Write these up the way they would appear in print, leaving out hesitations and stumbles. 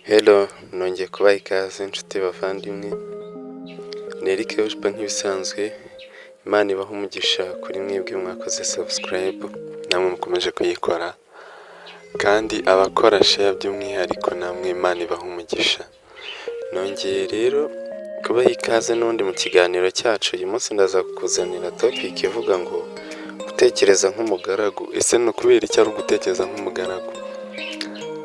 Hello, nongeye kubaha ikaze inshuti bavandimwe. Ni Eric Wishpa nk'ibisanzwe. Imana ibaha umugisha kuri mwebwe mwakoze subscribe, namwe mukomeje kuyikora. Kandi abakora share by'umwihariko namwe Imana ibaha umugisha. Nongeye rero kubaha ikaze n'undi mu kiganiro cyacu. Uyu munsi ndaza kukuzanira topic ivuga ngo gutekereza nk'umugaragu. Ese ni ukubera iki ari ugutekereza nk'umugaragu?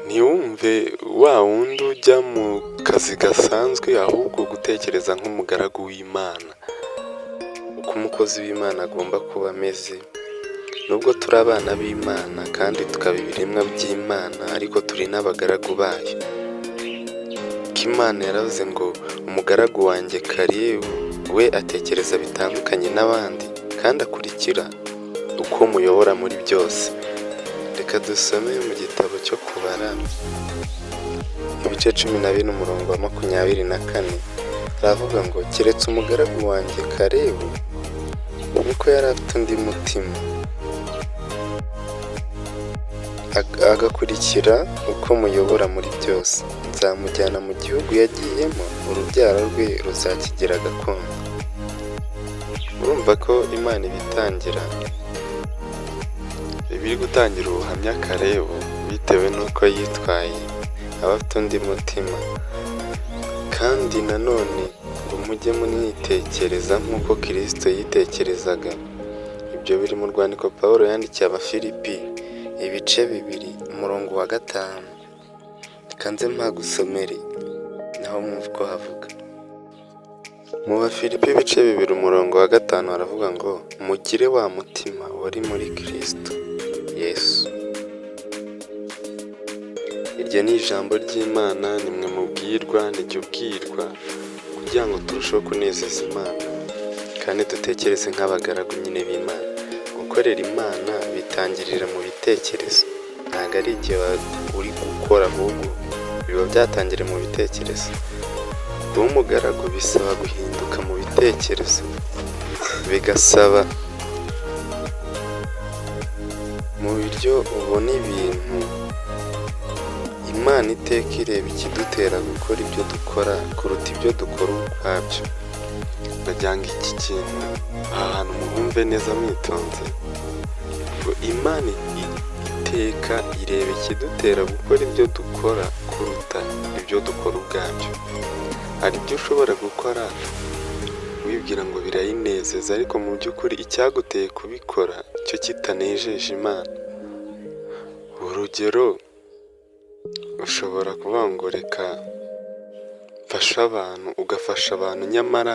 Ntiwumve wa wundi ujya mu kazi gasanzwe, ahubwo gutekereza nk'umugaragu w'Imana. Uko umukozi w'Imana agomba kuba ameze. Nubwo turi abana b'Imana kandi tukaba ibiremwa by'Imana, ariko turi n'abagaragu bayo. Imana yaravuze ngo umugaragu wanjye Kalebu we atekereza bitandukanye n'abandi kandi akurikira uko muyobora muri byose. Reka dusome mu gitabo cyo kubara ibice 12 umurongo wa 24. Aravuga ngo keretse umugaragu wanjye Kalebu niko yari afite undi mutima, agakurikira uko muyobora muri byose. Nzamujyana mu gihugu yagiyemo, urubyaro rwe ruzakigira gakondo. Urumva ko Imana ibitangira, biri gutangira ubuhamya Kalebu bitewe n'uko yitwaye, aba afite undi mutima. Kandi nanone ngo mujye munitekereza nk'uko Kristo yitekerezaga. Ibyo biri mu rwandiko Pawulo yandikiye Abafilipi ibice 2 umurongo wa 5. Kanze mpagusomere naho mwumva ko havuga. Mu Bafilipi ibice 2 umurongo wa 5 haravuga ngo mugire wa mutima wari muri Kristo Yesu. Iryo ni ijambo ry'Imana, nimwe mubwirwa, nijye ubwirwa, kugira ngo turusheho kunezeza Imana kandi dutekereze nk'abagaragu nyine b'Imana. Gukorera Imana bitangirira mu bitekerezo, ntabwo ari igihe uri gukora, ahubwo biba byatangiriye mu bitekerezo. Kuba umugaragu bisaba guhinduka mu bitekerezo, bigasaba mu buryo ubona ibintu. Imana iteka ireba ikidutera gukora ibyo dukora kuruta ibyo dukora ubwabyo. Ndagira ngo iki kintu aha hantu muhumve neza mwitonze. Imana iteka ireba ikidutera gukora ibyo dukora kuruta ibyo dukora ubwabyo. Hari ibyo ushobora gukora wibwira ngo birayinezeza, ariko mu by'ukuri icyaguteye kubikora cyo kitanejeje Imana. Urugero, ushobora kuvuga ngo reka mfashe abantu, ugafasha abantu, nyamara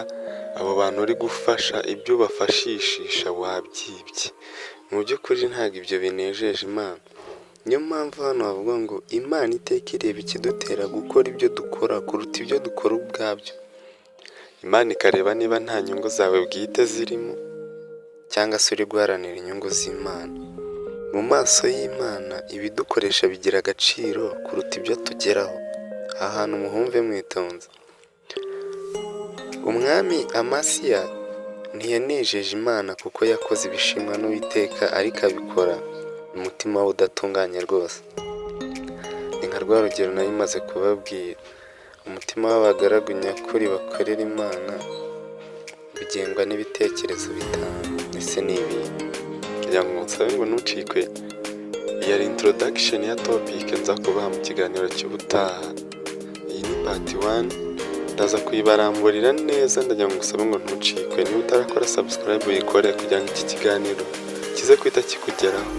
abo bantu uri gufasha ibyo ubafashishisha wabyibye. Mu by'ukuri ntabwo ibyo binejeje Imana. Niyo mpamvu hano havuga ngo Imana iteka ireba ikidutera gukora ibyo dukora kuruta ibyo dukora ubwabyo. Imana ikareba niba nta nyungu zawe bwite zirimo, cyangwa se uri guharanira inyungu z'Imana. Mu maso y'Imana ibidukoresha bigira agaciro kuruta ibyo tugeraho. Aha hantu muhumve mwitonze. Umwami Amasiya ntiyanejeje Imana kuko yakoze ibishimwa n'Uwiteka, ariko abikora umutima we udatunganye rwose. Ni nka rwa rugero nari maze kubabwira. Umutima w'abagaragu nyakuri bakorera Imana ugengwa n'ibitekerezo bitanu. Ese ni ibi kugira ngo nsabe ngo ntucikwe. Iyi ari introduction ya topic nza kubaha mu kiganiro cy'ubutaha. Iyi ni part 1, ndaza kuyibaramburira neza. Ndagira ngo ngusabe ngo ntucikwe. Niba utarakora subscribe uyikore kugira ngo iki kiganiro kize kwita kikugeraho,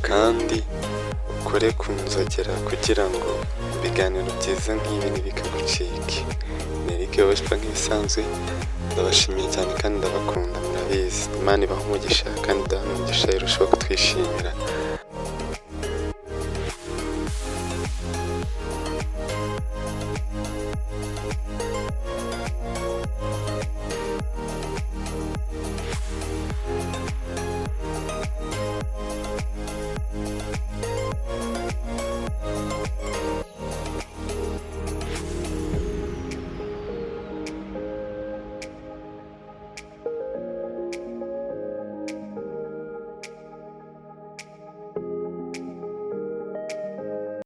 kandi ukore ku nzogera kugira ngo ibiganiro byiza nk'ibi ntibikagucike. Ni Eric Wishpa nk'ibisanzwe. Ndabashimiye cyane kandi ndabakunda, murabizi. Imana ibaha umugisha kandi idaha umugisha irushaho kutwishimira.